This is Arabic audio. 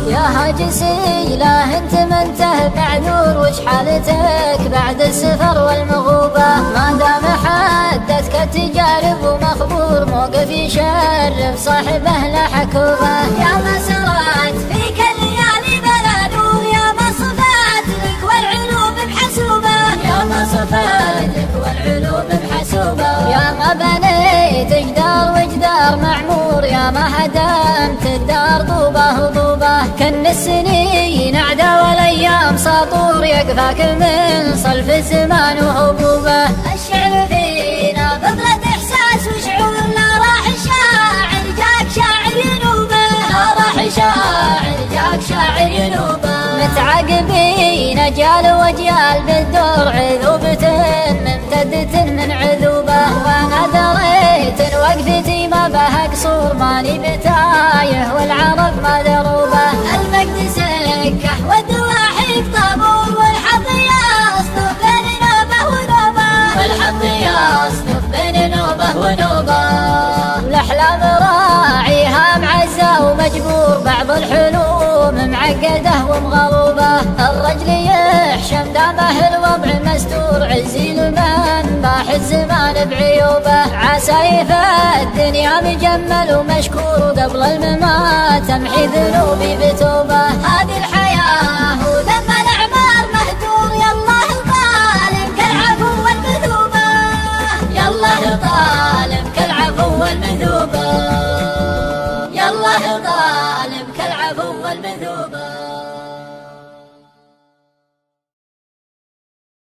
يا هاجسي لا انت منته معذور، وش حالتك بعد السفر والمغوبة؟ ما دام حدتك التجارب ومخبور، موقف يشرف صاحبه لا حكوبة. يا ما سرت فيك الليالي بلا نور، يا ما صفات لك والعلوم بحسوبة، يا ما صفات لك والعلوم بحسوبة. يا ما بنيت جدار وجدار معمور، يا ما هدمت الدار طوبة طوبة. كن السنين عدا والايام سطور، يكفاك من صلف الزمان وهبوبه. الشعر فينا بطلة احساس وشعور، لا راح شاعر جاك شاعر ينوبه، لا راح شاعر جاك شاعر ينوبه. متعاقبين اجيال واجيال بالدور، عذوبة ممتدة من عذوبه. وانا دريت ان وقفتي ما بها قصور، ماني بتايه والعرب ما دروبه. المجد سكه والدواحي طابور، والحظ يصدف بين نوبه ونوبه، والحظ يصدف بين نوبه ونوبه. الاحلام راعيها معزه ومجبور، بعض الحلوم معقده ومغلوبه. الرجل يحشم دامه الوضع مستور، عزي لمن باح الزمان بعيوبه. عسايف الدنيا مجمل ومشكور، وقبل الممات امحي ذنوبي بتوبه. هذه